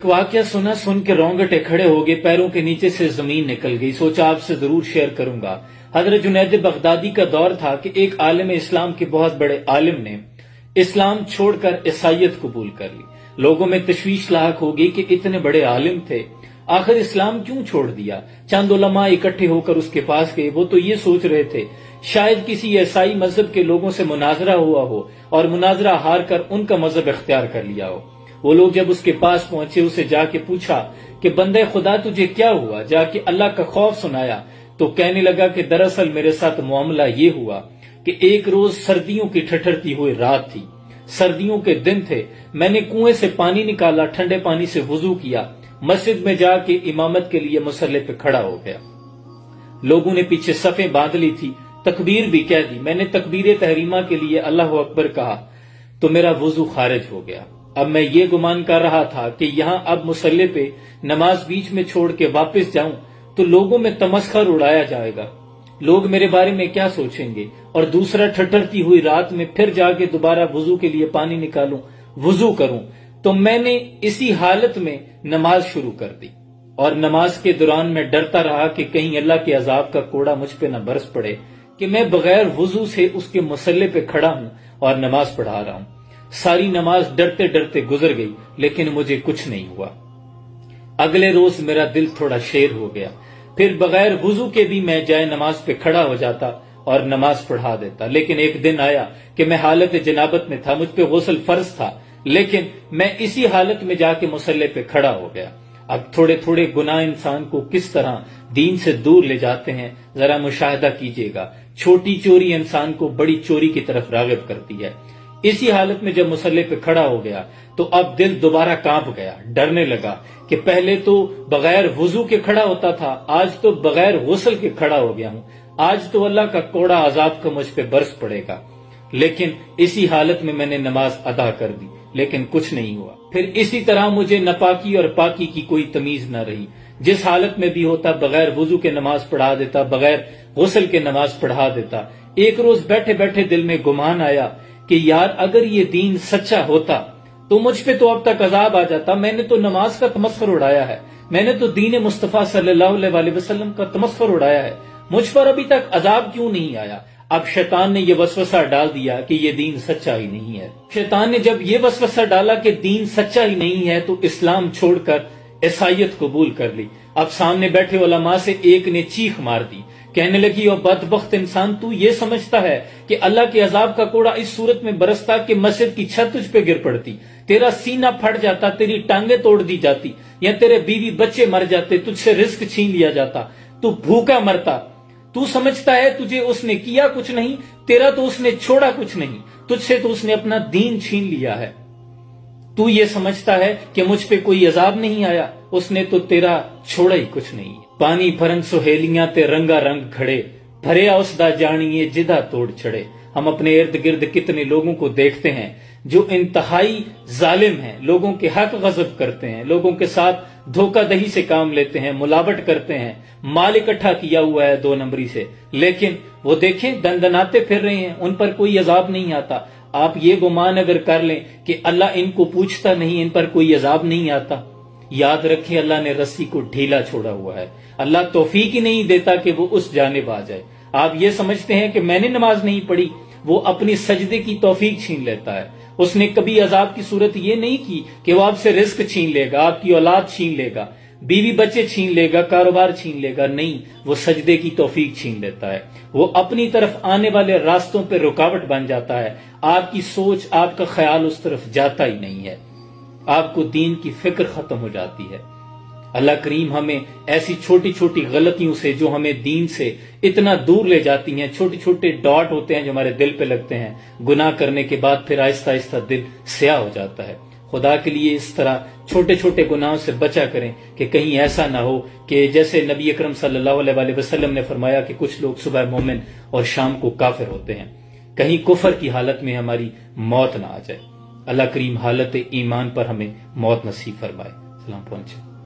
वाकया सुन के रोंगटे खड़े हो गए, पैरों के नीचे से जमीन निकल गई। सोचा आपसे जरूर शेयर करूंगा। हजरत जुनैद बगदादी का दौर था कि एक आलिम इस्लाम के बहुत बड़े आलिम ने इस्लाम छोड़कर ईसाइयत कबूल कर ली। लोगों में तशवीश लाहक हो गई कि इतने बड़े आलिम थे, आखिर इस्लाम क्यों छोड़ दिया। चंद उलमा इकट्ठे होकर उसके पास गए। वो तो ये सोच रहे थे शायद किसी ईसाई मजहब के लोगों से मुनाजरा हुआ हो और मुनाजरा हार कर उनका मजहब इख्तियार कर लिया हो। वो लोग जब उसके पास पहुंचे, उसे जाके पूछा कि बंदे खुदा तुझे क्या हुआ। जाके अल्लाह का खौफ सुनाया तो कहने लगा कि दरअसल मेरे साथ मामला ये हुआ कि एक रोज सर्दियों की ठठरती हुई रात थी, सर्दियों के दिन थे। मैंने कुएं से पानी निकाला, ठंडे पानी से वुजू किया, मस्जिद में जाके इमामत के लिए मुसल्ले पे खड़ा हो गया। लोगों ने पीछे सफें बांध ली थी, तकबीर भी कह दी। मैंने तकबीर तहरीमा के लिए अल्लाह अकबर कहा तो मेरा वुजू खारिज हो गया। अब मैं ये गुमान कर रहा था कि यहां अब मुसल्ले पे नमाज बीच में छोड़ के वापस जाऊं तो लोगों में तमस्खर उड़ाया जाएगा, लोग मेरे बारे में क्या सोचेंगे। और दूसरा, ठठरती हुई रात में फिर जाके दोबारा वुजू के लिए पानी निकालूं, वुजू करूं। तो मैंने इसी हालत में नमाज शुरू कर दी और नमाज के दौरान मैं डरता रहा कि कहीं अल्लाह के अजाब का कोड़ा मुझ पे न बरस पड़े कि मैं बगैर वुजू से उसके मुसल्ले पे खड़ा हूं और नमाज पढ़ा रहा हूं। सारी नमाज डरते डरते गुजर गई, लेकिन मुझे कुछ नहीं हुआ। अगले रोज मेरा दिल थोड़ा शेर हो गया। फिर बगैर वुजू के भी मैं जाए नमाज पे खड़ा हो जाता और नमाज पढ़ा देता। लेकिन एक दिन आया कि मैं हालत जनाबत में था, मुझ पे गुस्ल फर्ज था, लेकिन मैं इसी हालत में जाके मुसल्ले पे खड़ा हो गया। अब थोड़े थोड़े गुनाह इंसान को किस तरह दीन से दूर ले जाते हैं, जरा मुशाहिदा कीजिएगा। छोटी चोरी इंसान को बड़ी चोरी की तरफ रागिब करती है। इसी हालत में जब मुसल्ले पे खड़ा हो गया तो अब दिल दोबारा कांप गया, डरने लगा कि पहले तो बगैर वुजू के खड़ा होता था, आज तो बगैर गुस्ल के खड़ा हो गया हूं। आज तो अल्लाह का कोड़ा अजाब का मुझ पे बरस पड़ेगा। लेकिन इसी हालत में मैंने नमाज अदा कर दी, लेकिन कुछ नहीं हुआ। फिर इसी तरह मुझे नापाकी और पाकी की कोई तमीज न रही। जिस हालत में भी होता बगैर वुजू के नमाज पढ़ा देता, बगैर गुस्ल के नमाज पढ़ा देता। एक रोज बैठे बैठे दिल में गुमान आया कि यार अगर ये दीन सच्चा होता तो मुझ पे तो अब तक अजाब आ जाता। मैंने तो नमाज का तमस्खुर उड़ाया है, मैंने तो दीन मुस्तफा सल्लल्लाहु अलैहि वसल्लम का तमस्खुर उड़ाया है, मुझ पर अभी तक अजाब क्यों नहीं आया। अब शैतान ने यह वसवसा डाल दिया कि ये दीन सच्चा ही नहीं है। शैतान ने जब ये वसवसा डाला कि दीन सच्चा ही नहीं है तो इस्लाम छोड़कर ईसाइयत कबूल कर ली। अब सामने बैठे उलमा से एक ने चीख मार दी, कहने लगी ओ बदबख्त इंसान, तू ये समझता है कि अल्लाह के अजाब का कोड़ा इस सूरत में बरसता कि मस्जिद की छत तुझ पे गिर पड़ती, तेरा सीना फट जाता, तेरी टांगे तोड़ दी जाती, या तेरे बीवी बच्चे मर जाते, तुझसे रिस्क छीन लिया जाता, तू भूखा मरता। तू समझता है तुझे उसने किया कुछ नहीं, तेरा तो उसने छोड़ा कुछ नहीं, तुझसे तो उसने अपना दीन छीन लिया है। तू ये समझता है कि मुझ पे कोई अजाब नहीं आया, उसने तो तेरा छोड़ा ही कुछ नहीं। पानी भरन सुहेलियां ते रंगा रंग खड़े, भरे औसदा जानिए जिदा तोड़ छड़े। हम अपने इर्द गिर्द कितने लोगों को देखते हैं जो इंतहाई जालिम हैं, लोगों के हक गजब करते हैं, लोगों के साथ धोखाधड़ी से काम लेते हैं, मुलावट करते हैं, माल इकट्ठा किया हुआ है 2 नंबरी से, लेकिन वो देखें दंदनाते फिर रहे हैं, उन पर कोई अजाब नहीं आता। आप ये गुमान अगर कर लें कि अल्लाह इनको पूछता नहीं, इन पर कोई अजाब नहीं आता, याद रखें अल्लाह ने रस्सी को ढीला छोड़ा हुआ है। अल्लाह तौफीक ही नहीं देता कि वो उस जानिब आ जाए। आप ये समझते हैं कि मैंने नमाज नहीं पढ़ी, वो अपनी सजदे की तौफीक छीन लेता है। उसने कभी अजाब की सूरत ये नहीं की कि वो आपसे रिस्क छीन लेगा, आपकी औलाद छीन लेगा, बीवी बच्चे छीन लेगा, कारोबार छीन लेगा। नहीं, वो सजदे की तौफीक छीन लेता है। वो अपनी तरफ आने वाले रास्तों पर रुकावट बन जाता है। आपकी सोच, आपका ख्याल उस तरफ जाता ही नहीं है, आपको दीन की फिक्र खत्म हो जाती है। अल्लाह करीम हमें ऐसी छोटी छोटी गलतियों से जो हमें दीन से इतना दूर ले जाती हैं, छोटे छोटे डॉट होते हैं जो हमारे दिल पे लगते हैं, गुनाह करने के बाद फिर आहिस्ता आहिस्ता दिल स्याह हो जाता है। खुदा के लिए इस तरह छोटे छोटे गुनाहों से बचा करें कि कहीं ऐसा ना हो कि जैसे नबी अकरम सल्लल्लाहु अलैहि वसल्लम ने फरमाया कि कुछ लोग सुबह मोमिन और शाम को काफिर होते हैं, कहीं कुफर की हालत में हमारी मौत ना आ जाए। अल्लाह करीम हालत ईमान पर हमें मौत नसीब फरमाए। सलाम पहुंचे।